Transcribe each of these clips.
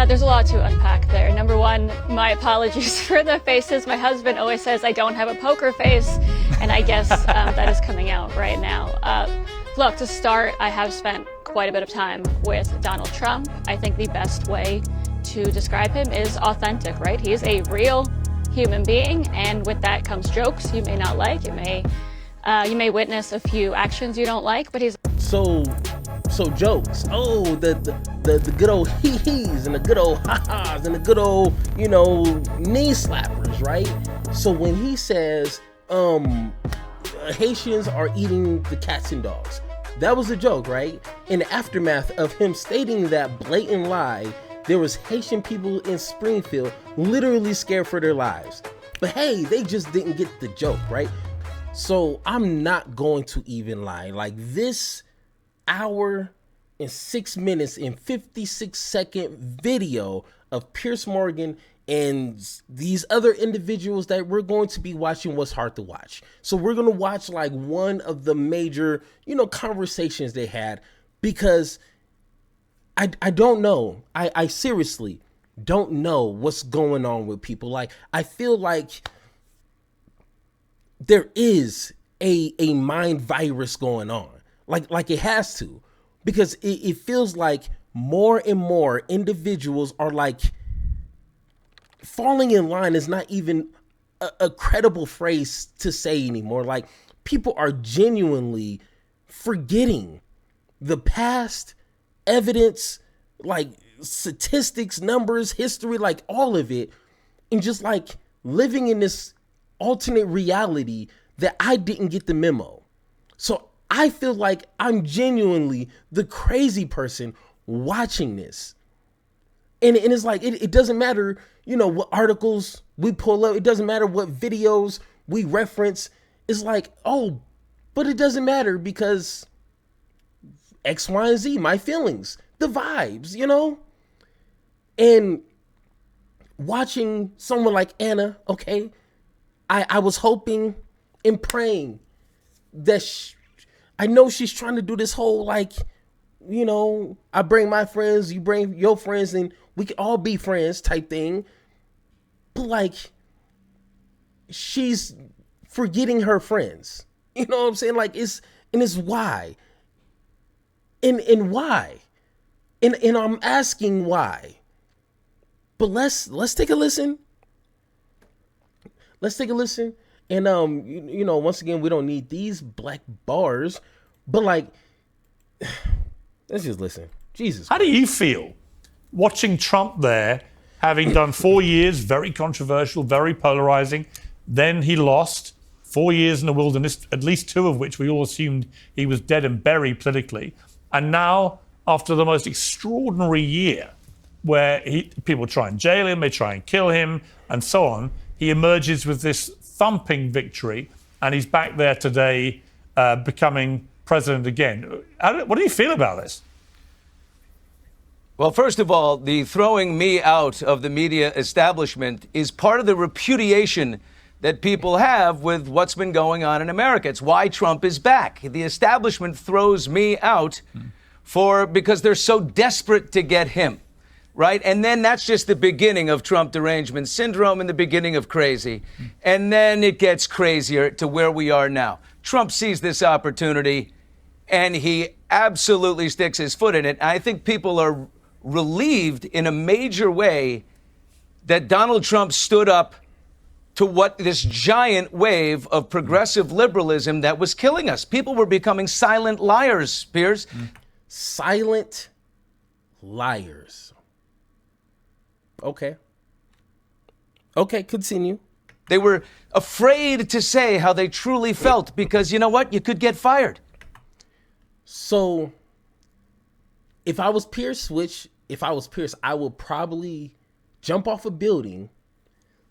There's a lot to unpack there. Number one, my apologies for the faces. My husband always says I don't have a poker face, and I guess that is coming out right now. Look, to start, I have spent quite a bit of time with Donald Trump. I think the best way to describe him is authentic, right? He is a real human being, and with that comes jokes you may not like. You may witness a few actions you don't like, but he's so jokes. Oh, the good old hee-hees and the good old ha-has and the good old, knee slappers, right? So when he says, Haitians are eating the cats and dogs, that was a joke, right? In the aftermath of him stating that blatant lie, there was Haitian people in Springfield literally scared for their lives. But hey, they just didn't get the joke, right? So I'm not going to even lie. Like, this hour and 6 minutes and 56-second video of Piers Morgan and these other individuals that we're going to be watching was hard to watch. So we're going to watch like one of the major, conversations they had, because I don't know. I seriously don't know what's going on with people. Like, I feel like there is a mind virus going on. Like it has to, because it feels like more and more individuals are like, falling in line is not even a credible phrase to say anymore. Like, people are genuinely forgetting the past, evidence, like statistics, numbers, history, like all of it, and just like living in this alternate reality that I didn't get the memo. So I feel like I'm genuinely the crazy person watching this. And it's like, it doesn't matter, what articles we pull up. It doesn't matter what videos we reference. It's like, oh, but it doesn't matter because X, Y, and Z, my feelings, the vibes, And watching someone like Anna, okay, I was hoping and praying that I know she's trying to do this whole, like, I bring my friends, you bring your friends, and we can all be friends type thing. But like, she's forgetting her friends. You know what I'm saying? Like, it's why. And why? And I'm asking why. But let's take a listen. Let's take a listen. And once again, we don't need these black bars, but like, let's just listen. Jesus. How do you feel watching Trump there, having done 4 years, very controversial, very polarizing? Then he lost 4 years in the wilderness, at least 2 of which we all assumed he was dead and buried politically. And now, after the most extraordinary year, where people try and jail him, they try and kill him, and so on, he emerges with this thumping victory, and he's back there today, becoming president again. What do you feel about this? Well, first of all, the throwing me out of the media establishment is part of the repudiation that people have with what's been going on in America. It's why Trump is back. The establishment throws me out because they're so desperate to get him, right? And then that's just the beginning of Trump derangement syndrome and the beginning of crazy. And then it gets crazier to where we are now. Trump sees this opportunity and he absolutely sticks his foot in it. I think people are relieved in a major way that Donald Trump stood up to what this giant wave of progressive liberalism that was killing us. People were becoming silent liars, Piers. Silent liars. Okay, continue. They were afraid to say how they truly felt because, you know what? You could get fired. So if I was Pierce, I would probably jump off a building,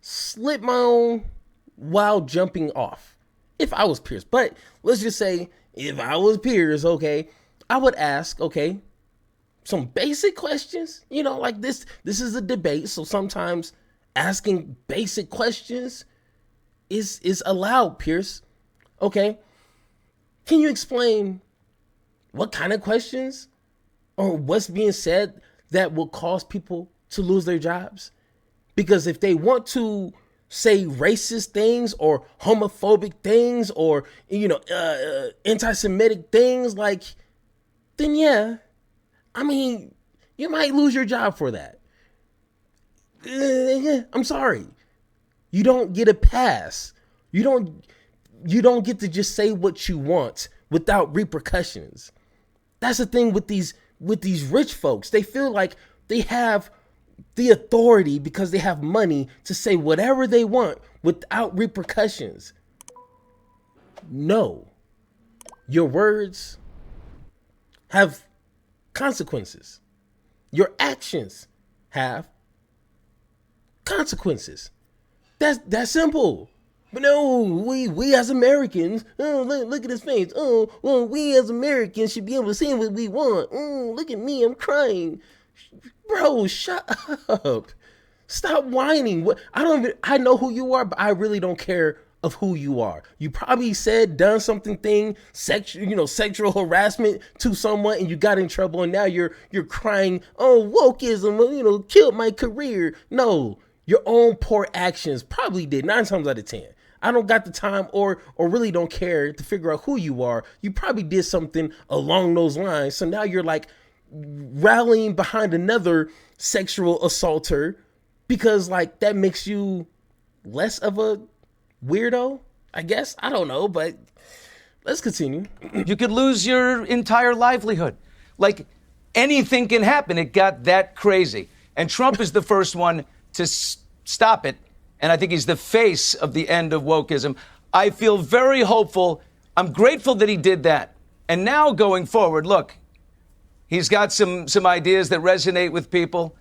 slip my own while jumping off. If I was Pierce. But let's just say if I was Pierce, okay, I would ask, some basic questions, like this is a debate. So sometimes asking basic questions is allowed, Pierce. Okay. Can you explain what kind of questions or what's being said that will cause people to lose their jobs? Because if they want to say racist things or homophobic things or, anti-Semitic things, like, then yeah, I mean, you might lose your job for that. I'm sorry. You don't get a pass. You don't get to just say what you want without repercussions. That's the thing with these rich folks. They feel like they have the authority because they have money to say whatever they want without repercussions. No. Your words have consequences. Your actions have consequences. That's simple. But no, we as Americans, look at his face. Oh, well, we as Americans should be able to say what we want. Look at me, I'm crying. Bro, shut up. Stop whining. I know who you are, but I really don't care of who you are. You probably done something, sexual harassment to someone, and you got in trouble, and now you're crying, oh, wokeism, killed my career. No, your own poor actions probably did, 9 times out of 10. I don't got the time or really don't care to figure out who you are. You probably did something along those lines. So now you're like rallying behind another sexual assaulter because like that makes you less of a weirdo, I guess. I don't know, but let's continue. You could lose your entire livelihood. Like anything can happen. It got that crazy. And Trump is the first one to stop it. And I think he's the face of the end of wokeism. I feel very hopeful. I'm grateful that he did that. And now going forward, look, he's got some ideas that resonate with people.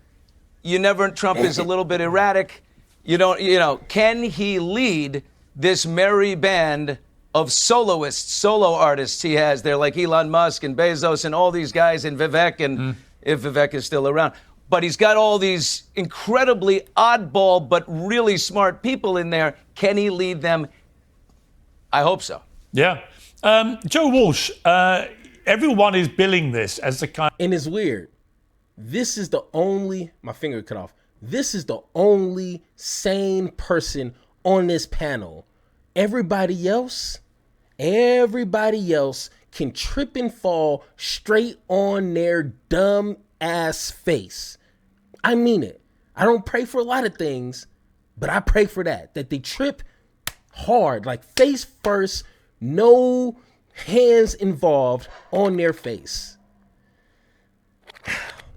Trump is a little bit erratic. Can he lead this merry band of solo artists he has there, like Elon Musk and Bezos and all these guys and Vivek, and if Vivek is still around. But he's got all these incredibly oddball but really smart people in there. Can he lead them? I hope so. Yeah. Joe Walsh, everyone is billing this as the kind... And it's weird. This is the only... My finger cut off. This is the only sane person on this panel. Everybody else can trip and fall straight on their dumb ass face. I mean it. I don't pray for a lot of things, but I pray for that they trip hard, like face first, no hands involved on their face.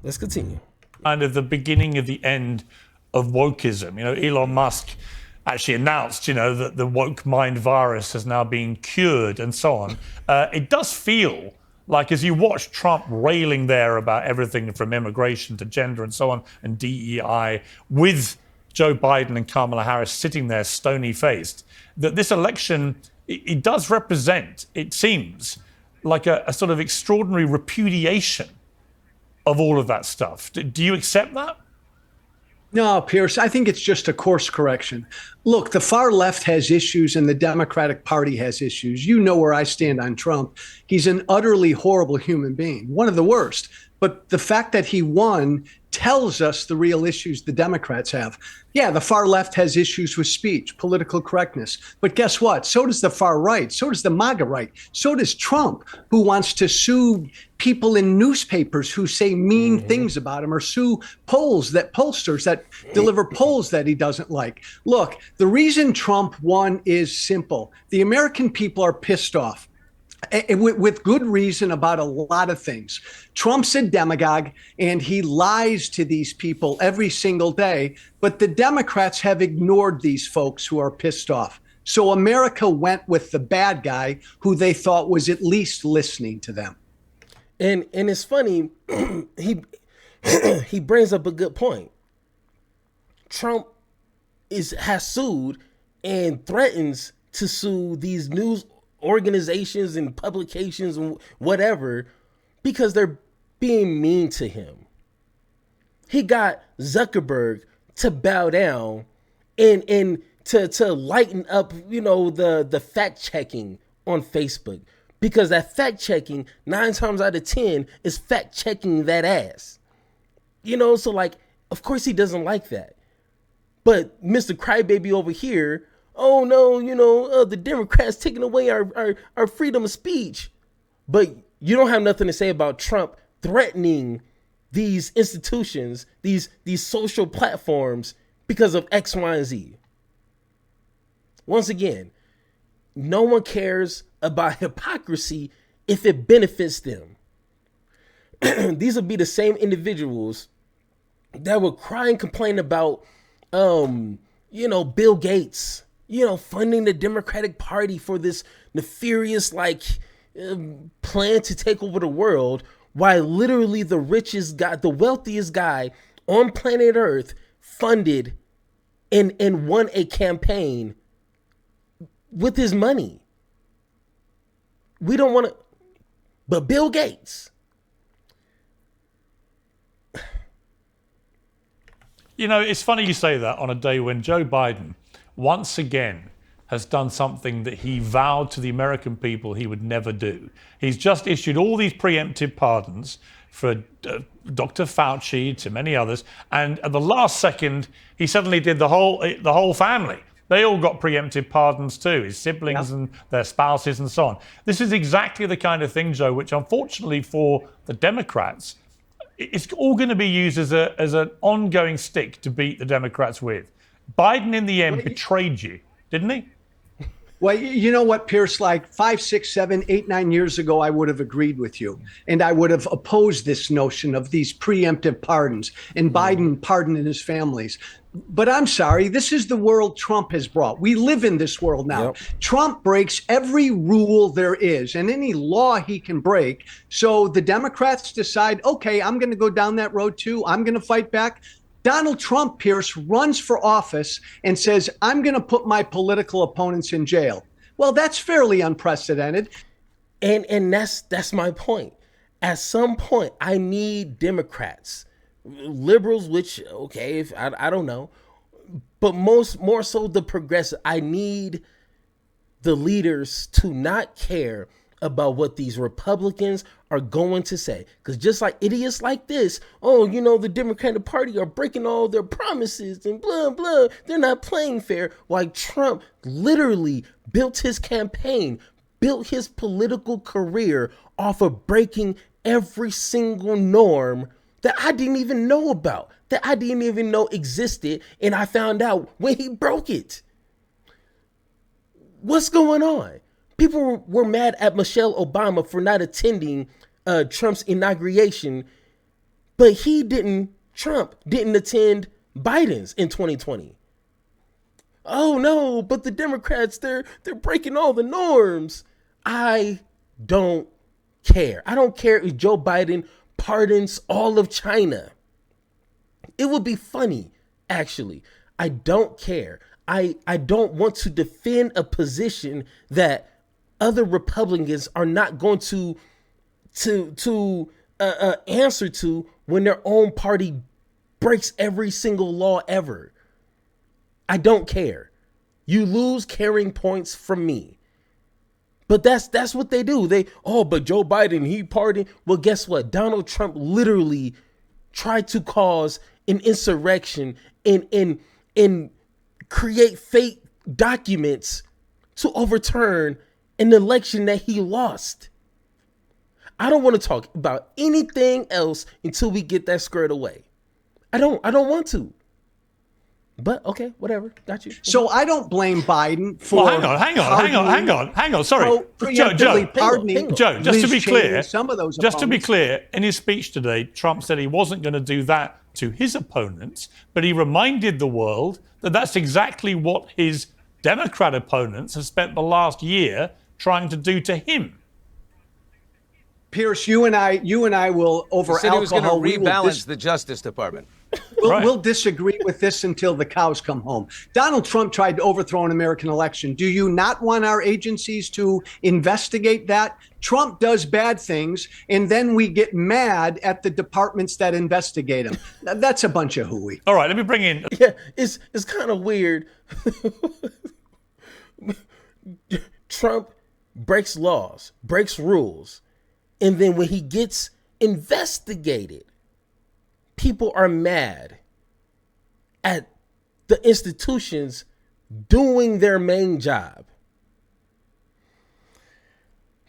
Let's continue. Kind of the beginning of the end of wokeism. Elon Musk actually announced, that the woke mind virus has now been cured and so on. It does feel like, as you watch Trump railing there about everything from immigration to gender and so on, and DEI, with Joe Biden and Kamala Harris sitting there stony-faced, that this election, it does represent, it seems, like a sort of extraordinary repudiation of all of that stuff. Do you accept that? No, Pierce, I think it's just a course correction. Look, the far left has issues and the Democratic Party has issues. You know where I stand on Trump. He's an utterly horrible human being, one of the worst. But the fact that he won tells us the real issues the Democrats have. Yeah, the far left has issues with speech, political correctness. But guess what? So does the far right. So does the MAGA right. So does Trump, who wants to sue people in newspapers who say mean things about him, or sue pollsters that deliver polls that he doesn't like. Look, the reason Trump won is simple. The American people are pissed off. With good reason about a lot of things. Trump's a demagogue and he lies to these people every single day, but the Democrats have ignored these folks who are pissed off. So America went with the bad guy who they thought was at least listening to them. And it's funny, he brings up a good point. Trump has sued and threatens to sue these news organizations and publications and whatever because they're being mean to him. He got Zuckerberg to bow down and to lighten up, the fact checking on Facebook, because that fact checking 9 times out of 10 is fact checking that ass. So like Of course he doesn't like that. But Mr. Crybaby over here, oh no, the Democrats taking away our freedom of speech. But you don't have nothing to say about Trump threatening these institutions, these social platforms because of X, Y, and Z. Once again, no one cares about hypocrisy if it benefits them. These will be the same individuals that will cry and complain about, Bill Gates, funding the Democratic Party for this nefarious, plan to take over the world, while literally the richest guy, the wealthiest guy on planet Earth funded and won a campaign with his money. We don't want to, but Bill Gates. It's funny you say that on a day when Joe Biden once again has done something that he vowed to the American people he would never do. He's just issued all these preemptive pardons for Dr. Fauci, to many others, and at the last second, he suddenly did the whole family. They all got preemptive pardons too, his siblings and their spouses and so on. This is exactly the kind of thing, Joe, which unfortunately for the Democrats, it's all going to be used as an ongoing stick to beat the Democrats with. Biden, in the end, betrayed you, didn't he? Well, you know what, Pierce, 5, 6, 7, 8, 9 years ago, I would have agreed with you. And I would have opposed this notion of these preemptive pardons and Biden pardoning his families. But I'm sorry, this is the world Trump has brought. We live in this world now. Yep. Trump breaks every rule there is and any law he can break. So the Democrats decide, okay, I'm going to go down that road too. I'm going to fight back. Donald Trump, Pierce, runs for office and says, I'm going to put my political opponents in jail. Well, that's fairly unprecedented. And that's my point. At some point, I need Democrats, liberals, which, okay, if I don't know, but more so the progressive. I need the leaders to not care about what these Republicans are going to say. Because just like idiots like this, the Democratic Party are breaking all their promises and blah, blah. They're not playing fair. Like Trump literally built his campaign, built his political career off of breaking every single norm that I didn't even know about, that I didn't even know existed. And I found out when he broke it. What's going on? People were mad at Michelle Obama for not attending Trump's inauguration, but Trump didn't attend Biden's in 2020. Oh no, but the Democrats, they're breaking all the norms. I don't care. I don't care if Joe Biden pardons all of China. It would be funny, actually. I don't care. I don't want to defend a position that other Republicans are not going to answer to when their own party breaks every single law ever. I don't care. You lose caring points from me. But that's what they do. But Joe Biden, he pardoned. Well, guess what? Donald Trump literally tried to cause an insurrection and create fake documents to overturn an election that he lost. I don't want to talk about anything else until we get that squared away. I don't want to. But okay, whatever. Got you. So I don't blame Biden for. Well, hang on. Sorry, Joe. Just to be clear, in his speech today, Trump said he wasn't going to do that to his opponents, but he reminded the world that that's exactly what his Democrat opponents have spent the last year trying to do to him. Pierce, you and I will over he said alcohol. He was going to rebalance the Justice Department. We'll disagree with this until the cows come home. Donald Trump tried to overthrow an American election. Do you not want our agencies to investigate that? Trump does bad things, and then we get mad at the departments that investigate him. That's a bunch of hooey. All right, let me bring in. Yeah, it's kind of weird. Trump breaks laws, breaks rules, and then when he gets investigated, people are mad. at the institutions doing their main job.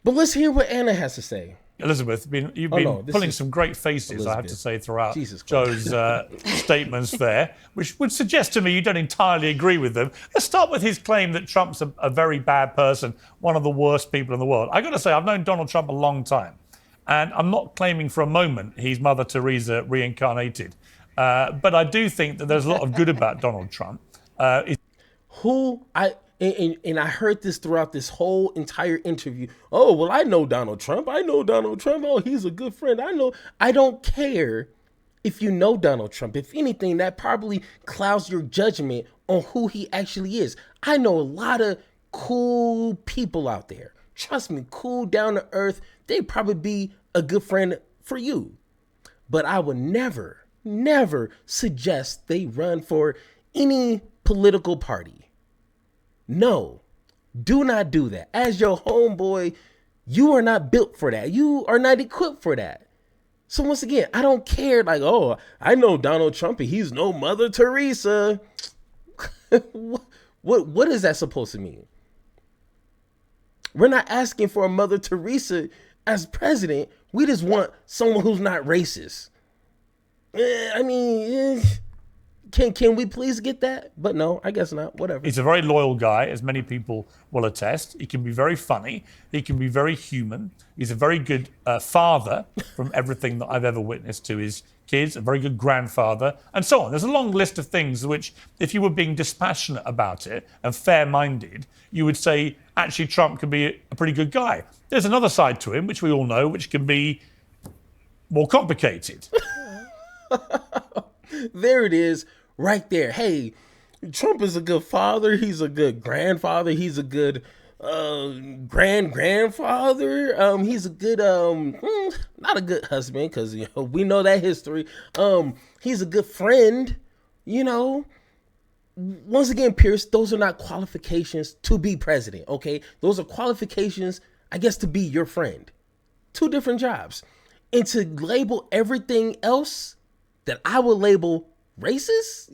But let's hear what Anna has to say. Elizabeth, you've been pulling some great faces, Elizabeth. I have to say, throughout Jesus Joe's statements there, which would suggest to me you don't entirely agree with them. Let's start with his claim that Trump's a very bad person, one of the worst people in the world. I've got to say, I've known Donald Trump a long time, and I'm not claiming for a moment he's Mother Teresa reincarnated. But I do think that there's a lot of good about Donald Trump. And I heard this throughout this whole entire interview. Oh, well, I know Donald Trump. I know Donald Trump. Oh, he's a good friend. I don't care if you know Donald Trump. If anything, that probably clouds your judgment on who he actually is. I know a lot of cool people out there. Trust me, cool, down to earth. They'd probably be a good friend for you. But I would never suggest they run for any political party. No, do not do that. As your homeboy, you are not built for that. You are not equipped for that. So once again, I don't care. Like, oh, I know Donald Trump and he's no Mother Teresa. What is that supposed to mean? We're not asking for a Mother Teresa as president. We just want someone who's not racist. Can we please get that? But no, I guess not. Whatever. He's a very loyal guy, as many people will attest. He can be very funny. He can be very human. He's a very good father, from everything that I've ever witnessed to his kids, a very good grandfather, and so on. There's a long list of things which, if you were being dispassionate about it and fair-minded, you would say, actually, Trump can be a pretty good guy. There's another side to him, which we all know, which can be more complicated. There it is, right there. Hey, Trump is a good father. He's a good grandfather. He's a good grandfather. He's a good not a good husband, because we know that history. He's a good friend. Once again, Pierce, those are not qualifications to be president. Okay, those are qualifications, I guess, to be your friend. Two different jobs, and to label everything else that I would label racist,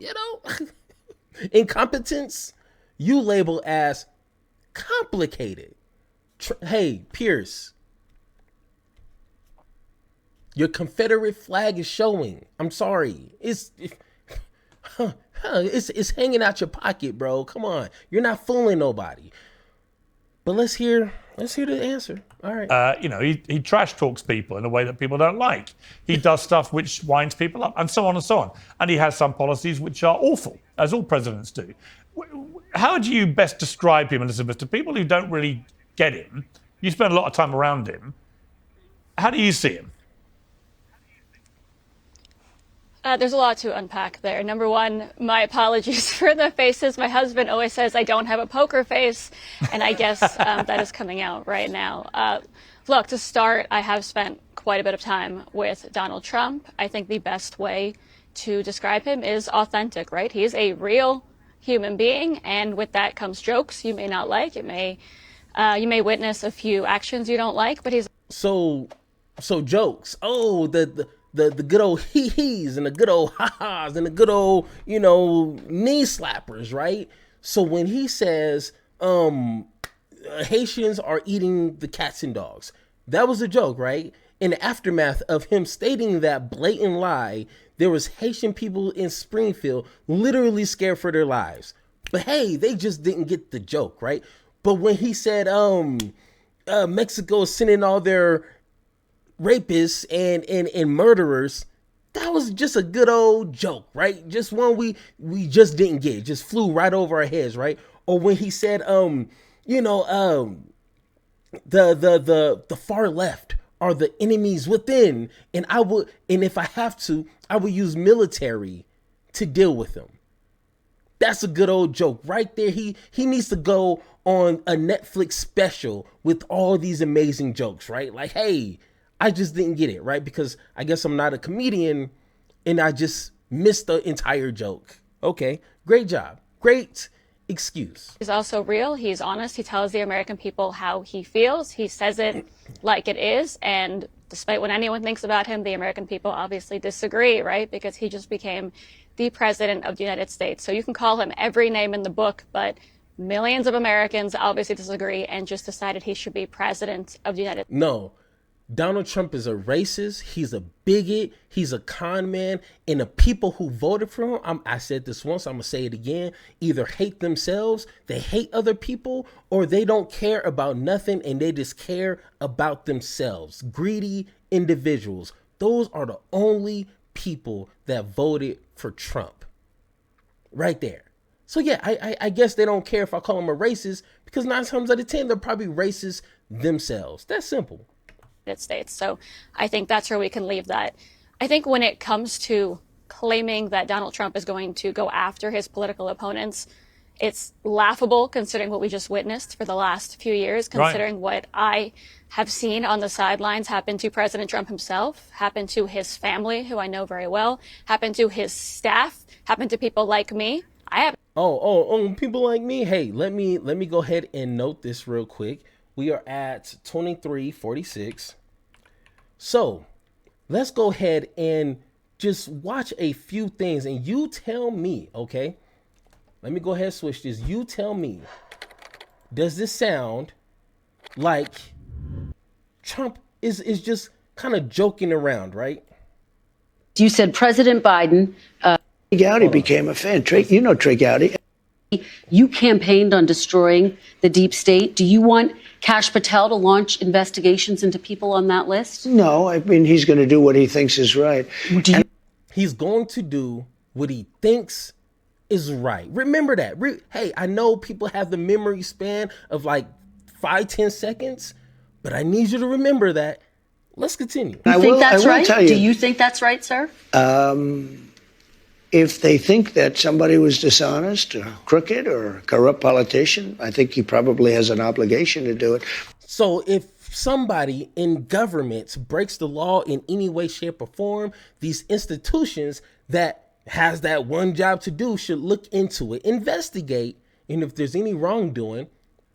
incompetence, you label as complicated. Hey, Pierce, your Confederate flag is showing. I'm sorry. It's hanging out your pocket, bro. Come on. You're not fooling nobody. But let's hear the answer. All right. He trash talks people in a way that people don't like. He does stuff which winds people up, and so on and so on. And he has some policies which are awful, as all presidents do. How do you best describe him, Elizabeth, to people who don't really get him? You spend a lot of time around him. How do you see him? There's a lot to unpack there. Number one, my apologies for the faces. My husband always says I don't have a poker face, and I guess that is coming out right now. Look, to start, I have spent quite a bit of time with Donald Trump. I think the best way to describe him is authentic, right? He is a real human being, and with that comes jokes you may not like. You may witness a few actions you don't like, but he's so jokes. Oh, the good old hee-hees and the good old ha-has and the good old, knee slappers, right? So when he says Haitians are eating the cats and dogs, that was a joke, right? In the aftermath of him stating that blatant lie, there was Haitian people in Springfield literally scared for their lives. But hey, they just didn't get the joke, right? But when he said Mexico is sending all their rapists and murderers, that was just a good old joke, right? Just one we just didn't get. It just flew right over our heads, right? Or when he said the far left are the enemies within, and if I have to, I will use military to deal with them. That's a good old joke right there. He needs to go on a Netflix special with all these amazing jokes, right? Like, hey, I just didn't get it, right? Because I guess I'm not a comedian and I just missed the entire joke. Okay, great job. Great excuse. He's also real. He's honest. He tells the American people how he feels. He says it like it is. And Despite what anyone thinks about him, the American people obviously disagree, right? Because he just became the president of the United States. So you can call him every name in the book, but millions of Americans obviously disagree and just decided he should be president of the United States. No, Donald Trump is a racist. He's a bigot. He's a con man. And the people who voted for him, I said this once, I'm going to say it again, either hate themselves, they hate other people, or they don't care about nothing and they just care about themselves. Greedy individuals. Those are the only people that voted for Trump. Right there. So yeah, I guess they don't care if I call them a racist, because 9 times out of 10, they're probably racist themselves. That's simple. States. So I think that's where we can leave that. I think when it comes to claiming that Donald Trump is going to go after his political opponents, it's laughable considering what we just witnessed for the last few years, considering what I have seen on the sidelines happen to President Trump himself, happen to his family, who I know very well, happen to his staff, happen to people like me. People like me. Hey, let me go ahead and note this real quick. We are at 23:46. So let's go ahead and just watch a few things, and you tell me, okay? Let me go ahead and switch this. You tell me, does this sound like Trump is just kind of joking around, right? You said President Biden. Trey Gowdy became a fan. You know Trey Gowdy. You campaigned on destroying the deep state. Do you want Kash Patel to launch investigations into people on that list? No, I mean, he's going to do what he thinks is right. He's going to do what he thinks is right. Remember that. Hey, I know people have the memory span of like 5-10 seconds, but I need you to remember that. Let's continue. You think that's right? Do you think that's right, sir? If they think that somebody was dishonest or crooked or a corrupt politician, I think he probably has an obligation to do it. So if somebody in government breaks the law in any way, shape, or form, these institutions that has that one job to do should look into it, investigate, and if there's any wrongdoing,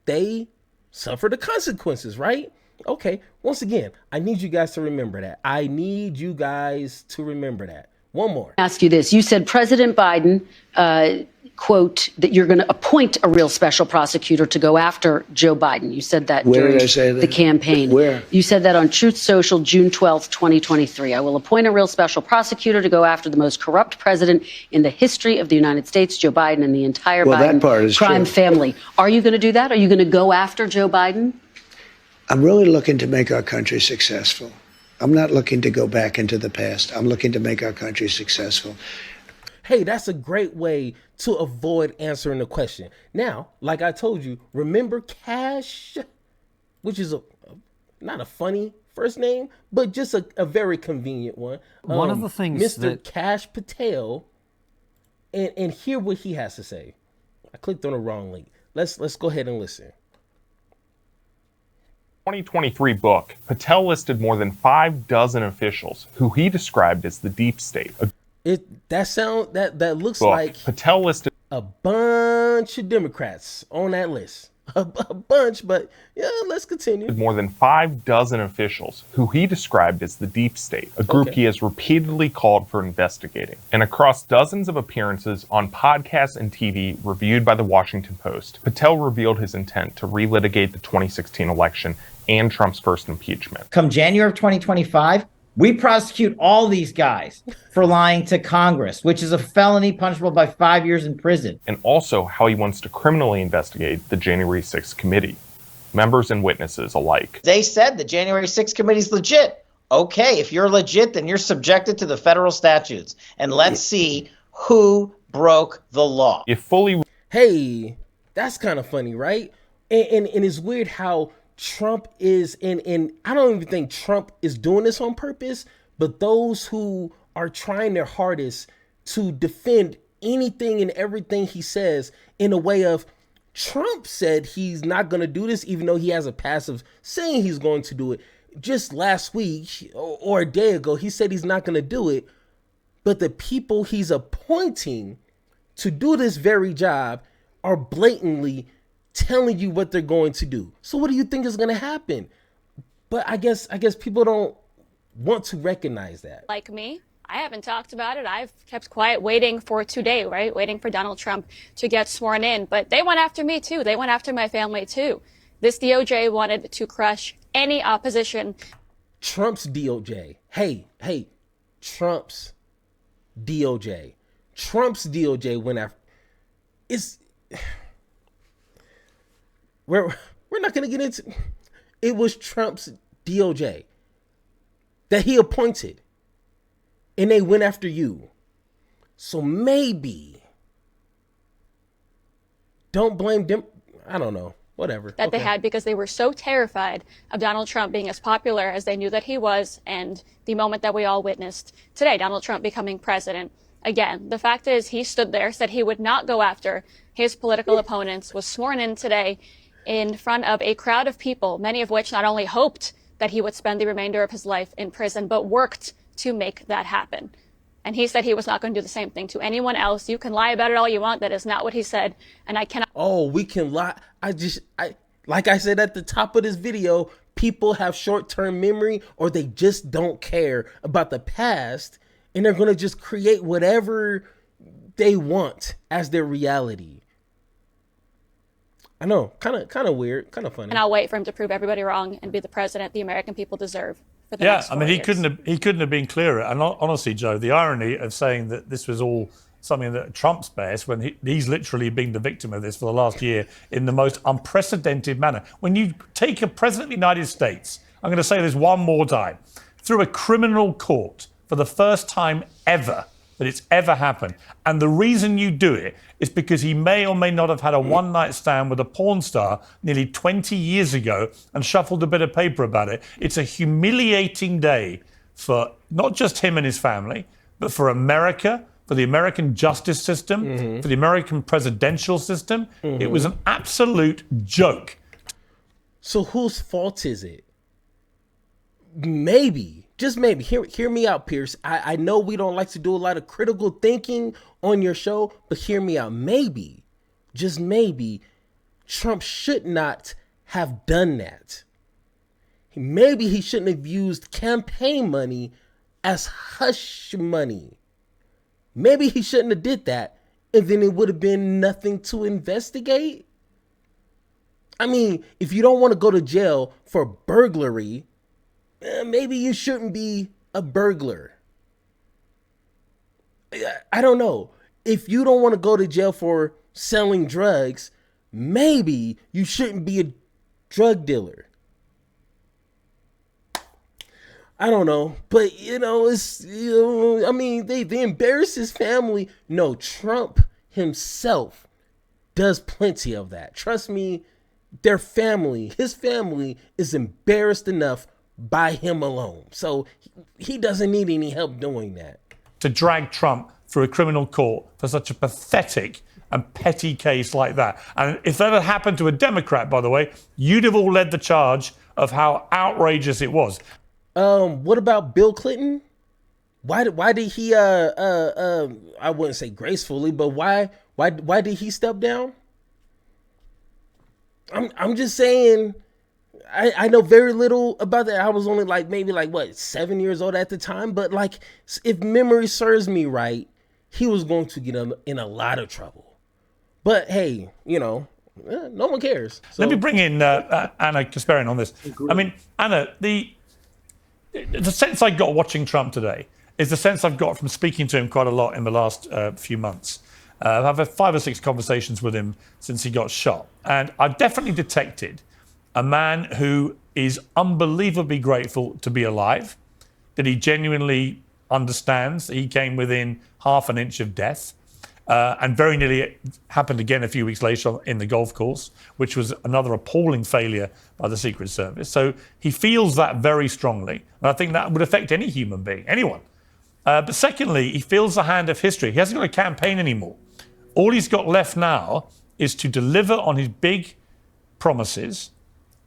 they suffer the consequences, right? Okay, once again, I need you guys to remember that. One more. Ask you this. You said President Biden, quote, that you're going to appoint a real special prosecutor to go after Joe Biden. You said that during the campaign. Where? You said that on Truth Social, June 12th, 2023. I will appoint a real special prosecutor to go after the most corrupt president in the history of the United States, Joe Biden, and the entire Biden crime family. Are you going to do that? Are you going to go after Joe Biden? I'm really looking to make our country successful. I'm not looking to go back into the past. I'm looking to make our country successful. Hey, that's a great way to avoid answering the question. Now, like I told you, remember Kash, which is not a funny first name, but just a very convenient one. One of the things Mr. Kash Patel, and hear what he has to say. I clicked on the wrong link. Let's go ahead and listen. 2023 book, Patel listed more than 6 officials who he described as the deep state. That looks like Patel listed a bunch of Democrats on that list. A bunch, but yeah, let's continue. More than 6 officials who he described as the deep state, a group he has repeatedly called for investigating. And across dozens of appearances on podcasts and TV reviewed by the Washington Post, Patel revealed his intent to relitigate the 2016 election and Trump's first impeachment. Come January of 2025, we prosecute all these guys for lying to Congress, which is a felony punishable by 5 years in prison. And also how he wants to criminally investigate the January 6th committee, members and witnesses alike. They said the January 6th committee is legit. Okay, if you're legit, then you're subjected to the federal statutes. And let's see who broke the law. Hey, that's kind of funny, right? And it's weird how Trump is, and I don't even think Trump is doing this on purpose, but those who are trying their hardest to defend anything and everything he says in a way of, Trump said he's not going to do this, even though he has a passive saying he's going to do it. Just last week or a day ago, he said he's not going to do it, but the people he's appointing to do this very job are blatantly telling you what they're going to do. So what do you think is going to happen? But I guess people don't want to recognize that. Like me, I haven't talked about it. I've kept quiet, waiting for today, right? Waiting for Donald Trump to get sworn in. But they went after me too. They went after my family too. This DOJ wanted to crush any opposition. Trump's DOJ. Hey, Trump's DOJ. Trump's DOJ went after. We're not going to get into. It was Trump's DOJ that he appointed, and they went after you. So maybe don't blame them. I don't know. Whatever. That they had, because they were so terrified of Donald Trump being as popular as they knew that he was, and the moment that we all witnessed today, Donald Trump becoming president. Again, the fact is he stood there, said he would not go after his political opponents, was sworn in today in front of a crowd of people, many of which not only hoped that he would spend the remainder of his life in prison, but worked to make that happen. And he said he was not going to do the same thing to anyone else. You can lie about it all you want. That is not what he said. And I cannot. Oh, we can lie. Like I said at the top of this video, people have short-term memory, or they just don't care about the past, and they're going to just create whatever they want as their reality. I know, kind of weird, kind of funny. And I'll wait for him to prove everybody wrong and be the president the American people deserve. I mean, he couldn't have been clearer. And honestly, Joe, the irony of saying that this was all something that Trump's best, when he's literally been the victim of this for the last year in the most unprecedented manner. When you take a president of the United States, I'm going to say this one more time, through a criminal court for the first time ever that it's ever happened. And the reason you do it is because he may or may not have had a one-night stand with a porn star nearly 20 years ago and shuffled a bit of paper about it. It's a humiliating day for not just him and his family, but for America, for the American justice system, for the American presidential system. It was an absolute joke. So whose fault is it? Maybe, just maybe, hear me out, Pierce. I know we don't like to do a lot of critical thinking on your show, but hear me out. Maybe, just maybe, Trump should not have done that. Maybe he shouldn't have used campaign money as hush money. Maybe he shouldn't have did that, and then it would have been nothing to investigate. I mean, if you don't want to go to jail for burglary, maybe you shouldn't be a burglar. I don't know. If you don't want to go to jail for selling drugs, maybe you shouldn't be a drug dealer. I don't know. But, it's, I mean, they embarrass his family. No, Trump himself does plenty of that. Trust me, his family is embarrassed enough by him alone. So he doesn't need any help doing that. To drag Trump through a criminal court for such a pathetic and petty case like that. And if that had happened to a Democrat, by the way, you'd have all led the charge of how outrageous it was. What about Bill Clinton? Why did he I wouldn't say gracefully, but why did he step down? I'm just saying, I know very little about that. I was only maybe 7 years old at the time, but if memory serves me right, he was going to get in a lot of trouble. But hey, no one cares. So. Let me bring in Anna Kasparian on this. I mean, Anna, the sense I got watching Trump today is the sense I've got from speaking to him quite a lot in the last few months. I've had 5 or 6 conversations with him since he got shot. And I've definitely detected a man who is unbelievably grateful to be alive, that he genuinely understands that he came within half an inch of death, and very nearly it happened again a few weeks later in the golf course, which was another appalling failure by the Secret Service. So he feels that very strongly. And I think that would affect any human being, anyone. But secondly, he feels the hand of history. He hasn't got a campaign anymore. All he's got left now is to deliver on his big promises.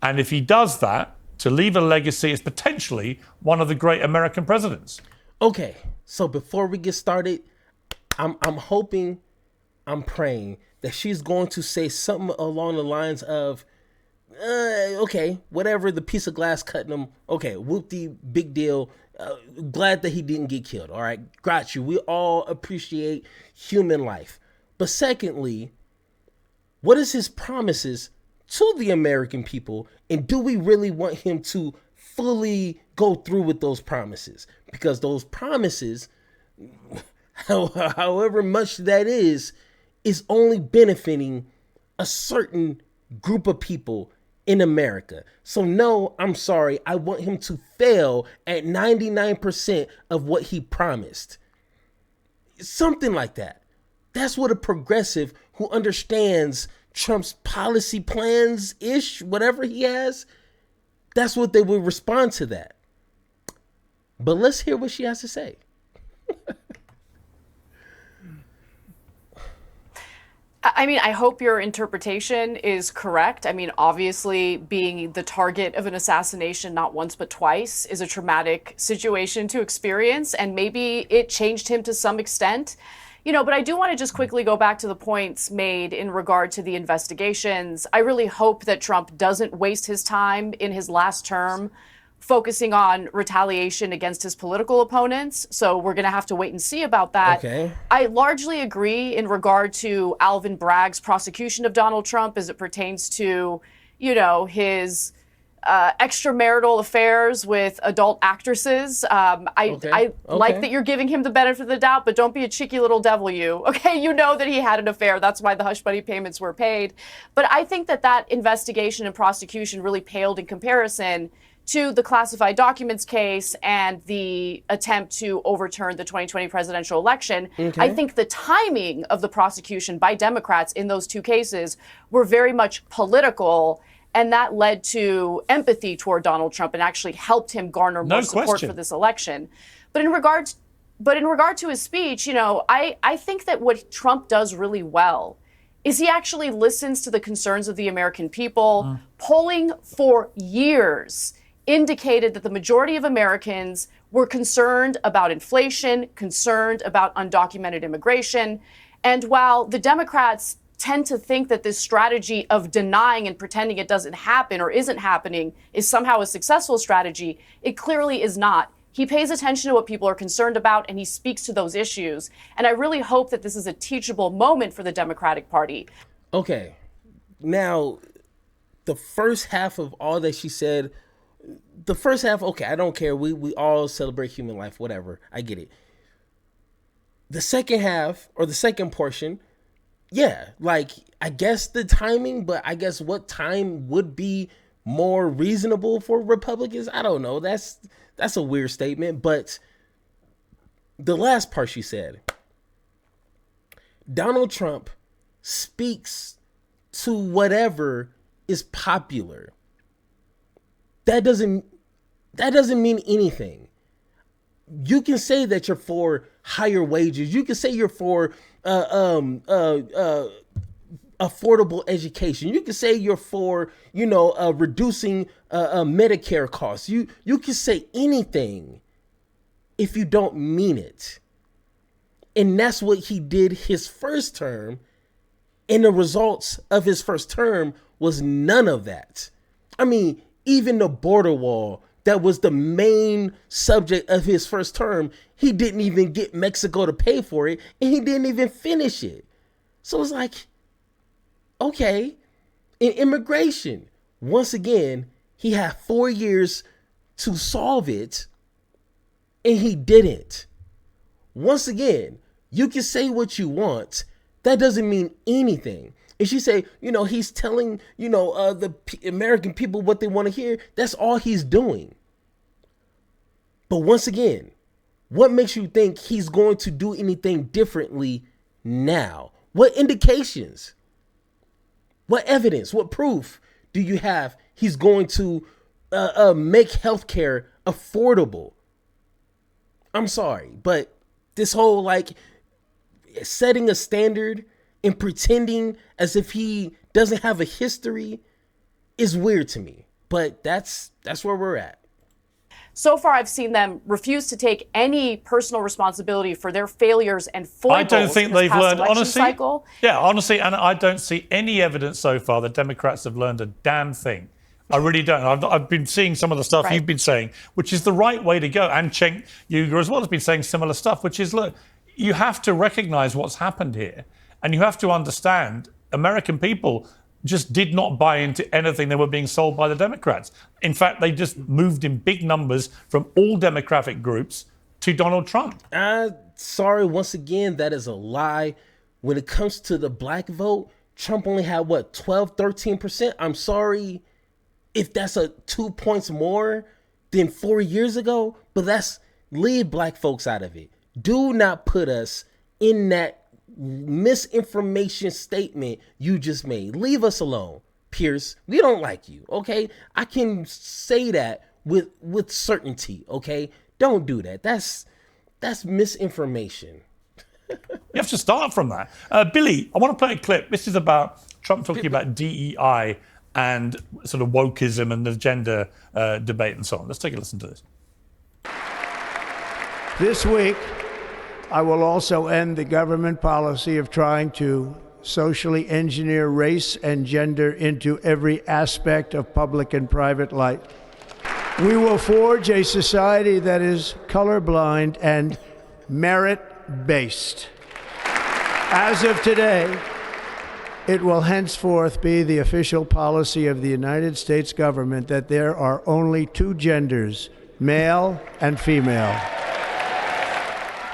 And if he does that, to leave a legacy as potentially one of the great American presidents. Okay, so before we get started, I'm hoping, I'm praying that she's going to say something along the lines of, okay, whatever, the piece of glass cutting them, okay, whoop-de, big deal, glad that he didn't get killed. All right, got you. We all appreciate human life. But secondly, what is his promises to the American people? And do we really want him to fully go through with those promises? Because those promises, however much that is only benefiting a certain group of people in America. So no, I'm sorry. I want him to fail at 99% of what he promised. Something like that. That's what a progressive who understands Trump's policy plans-ish, whatever he has, that's what they would respond to that. But let's hear what she has to say. I mean, I hope your interpretation is correct. I mean, obviously, being the target of an assassination not once but twice is a traumatic situation to experience, and maybe it changed him to some extent. But I do want to just quickly go back to the points made in regard to the investigations. I really hope that Trump doesn't waste his time in his last term focusing on retaliation against his political opponents. So we're going to have to wait and see about that. Okay. I largely agree in regard to Alvin Bragg's prosecution of Donald Trump as it pertains to, his extramarital affairs with adult actresses. I like that you're giving him the benefit of the doubt, but don't be a cheeky little devil, you. Okay, you know that he had an affair. That's why the hush money payments were paid. But I think that investigation and prosecution really paled in comparison to the classified documents case and the attempt to overturn the 2020 presidential election. Okay. I think the timing of the prosecution by Democrats in those two cases were very much political, and that led to empathy toward Donald Trump and actually helped him garner more support for this election. But in regard to his speech, I think that what Trump does really well is he actually listens to the concerns of the American people. Polling for years indicated that the majority of Americans were concerned about inflation, concerned about undocumented immigration. And while the Democrats tend to think that this strategy of denying and pretending it doesn't happen or isn't happening is somehow a successful strategy, it clearly is not. He pays attention to what people are concerned about, and he speaks to those issues. And I really hope that this is a teachable moment for the Democratic Party. Okay. Now, the first half of all that she said, okay, I don't care. We all celebrate human life, whatever. I get it. The second half, or the second portion, yeah, I guess the timing, but I guess what time would be more reasonable for Republicans? I don't know. That's a weird statement, but the last part she said, Donald Trump speaks to whatever is popular. That doesn't mean anything. You can say that you're for higher wages. You can say you're for affordable education. You can say you're for, reducing Medicare costs. You can say anything if you don't mean it. And that's what he did his first term. And the results of his first term was none of that. I mean, even the border wall that was the main subject of his first term, he didn't even get Mexico to pay for it, and he didn't even finish it. So it's like, okay. In immigration, once again, he had 4 years to solve it, and he didn't. Once again, you can say what you want. That doesn't mean anything. And she say, he's telling, the American people what they want to hear. That's all he's doing. But once again, what makes you think he's going to do anything differently now? What indications? What evidence? What proof do you have he's going to make healthcare affordable? I'm sorry, but this whole setting a standard and pretending as if he doesn't have a history is weird to me. But that's where we're at. So far, I've seen them refuse to take any personal responsibility for their failures and foibles. I don't think they've learned, honestly. Cycle. Yeah, honestly, and I don't see any evidence so far that Democrats have learned a damn thing. I really don't. I've been seeing some of the stuff you've been saying, which is the right way to go. And Cenk Uygur as well has been saying similar stuff, which is, look, you have to recognize what's happened here. And you have to understand American people just did not buy into anything that were being sold by the Democrats. In fact, they just moved in big numbers from all Democratic groups to Donald Trump. Sorry, once again, that is a lie. When it comes to the black vote, Trump only had, 12, 13%? I'm sorry if that's 2 points more than 4 years ago, but leave black folks out of it. Do not put us in that misinformation statement you just made. Leave us alone, Pierce. We don't like you, okay? I can say that with certainty, okay? Don't do that. That's misinformation. You have to start from that. Billy, I want to play a clip. This is about Trump talking about DEI and sort of wokeism and the gender debate and so on. Let's take a listen to this. This week, I will also end the government policy of trying to socially engineer race and gender into every aspect of public and private life. We will forge a society that is colorblind and merit-based. As of today, it will henceforth be the official policy of the United States government that there are only two genders, male and female.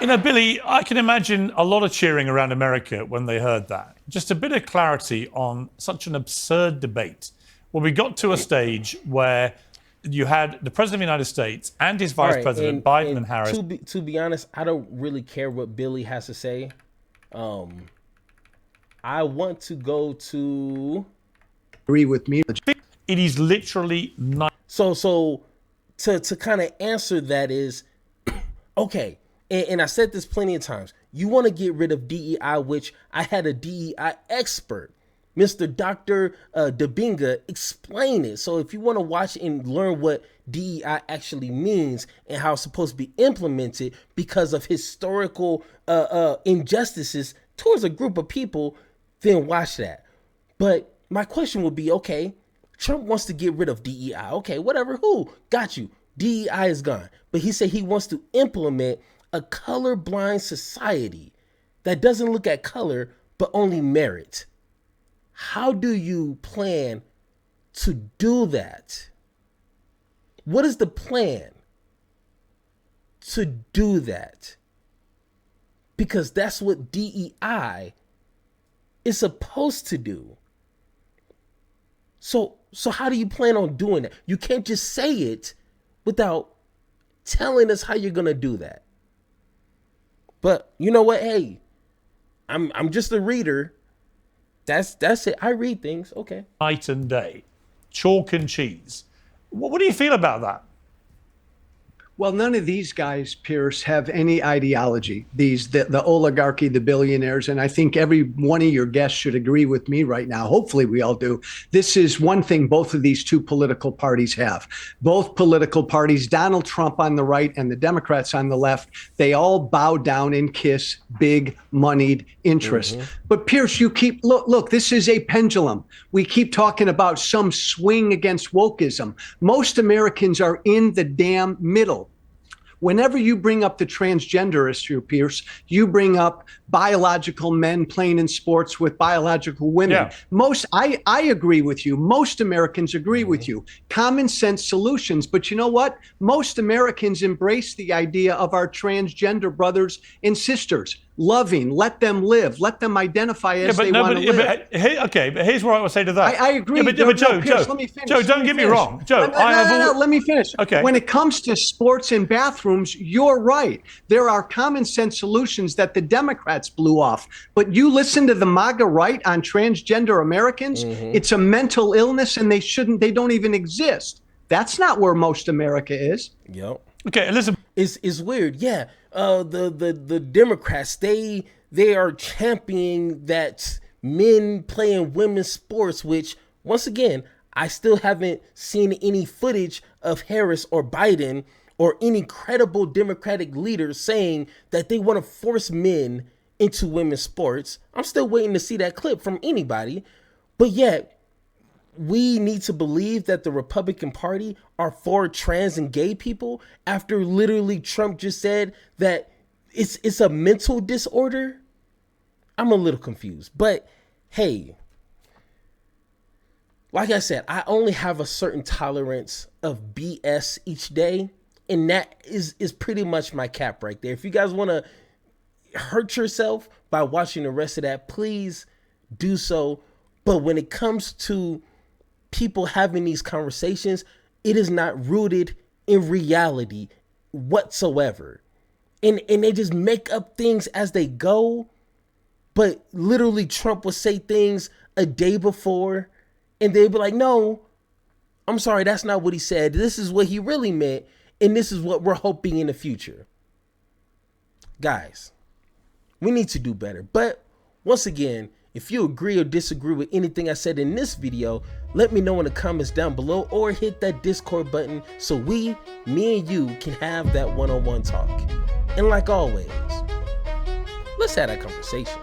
You know, Billy, I can imagine a lot of cheering around America when they heard that. Just a bit of clarity on such an absurd debate. Well, we got to a stage where you had the President of the United States and his Vice President, Biden and Harris. To be honest, I don't really care what Billy has to say. I want to go to... Agree with me. It is literally not... So to kind of answer that is, okay, and I said this plenty of times, you want to get rid of DEI, which I had a DEI expert, Mr. Dr. Dabinga, explain it. So if you want to watch and learn what DEI actually means and how it's supposed to be implemented because of historical injustices towards a group of people, then watch that. But my question would be, okay, Trump wants to get rid of DEI. Okay, whatever, who? Got you. DEI is gone. But he said he wants to implement a colorblind society that doesn't look at color, but only merit. How do you plan to do that? What is the plan to do that? Because that's what DEI is supposed to do. So how do you plan on doing that? You can't just say it without telling us how you're going to do that. But you know what? Hey, I'm just a reader. That's it. I read things. Okay. Night and day. Chalk and cheese. What do you feel about that? Well, none of these guys, Pierce, have any ideology. The oligarchy, the billionaires, and I think every one of your guests should agree with me right now. Hopefully we all do. This is one thing both of these two political parties have. Both political parties, Donald Trump on the right and the Democrats on the left, they all bow down and kiss big moneyed interests. Mm-hmm. But Pierce, you keep, look, this is a pendulum. We keep talking about some swing against wokeism. Most Americans are in the damn middle. Whenever you bring up the transgender issue, Pierce, you bring up biological men playing in sports with biological women. Yeah. I agree with you. Most Americans agree with you. Common sense solutions. But you know what? Most Americans embrace the idea of our transgender brothers and sisters. Loving, let them live, let them identify as they want to live. But here's what I would say to that. I agree. But Joe, let me finish. Joe, don't get me wrong. Joe, let me finish. Okay. When it comes to sports and bathrooms, you're right. There are common sense solutions that the Democrats blew off. But you listen to the MAGA right on transgender Americans, it's a mental illness and they don't even exist. That's not where most America is. Yep. Okay, listen. It's weird. Yeah. The Democrats, they are championing that men playing women's sports, which once again, I still haven't seen any footage of Harris or Biden or any credible Democratic leaders saying that they want to force men into women's sports. I'm still waiting to see that clip from anybody. But yet, we need to believe that the Republican Party are for trans and gay people after literally Trump just said that it's a mental disorder? I'm a little confused. But hey, like I said, I only have a certain tolerance of BS each day, and that is pretty much my cap right there. If you guys want to hurt yourself by watching the rest of that, please do so. But when it comes to people having these conversations, it is not rooted in reality whatsoever. And they just make up things as they go. But literally Trump would say things a day before and they'd be like, no, I'm sorry, that's not what he said. This is what he really meant. And this is what we're hoping in the future. Guys, we need to do better. But once again, if you agree or disagree with anything I said in this video, let me know in the comments down below or hit that Discord button so me and you can have that one-on-one talk. And like always, let's have that conversation.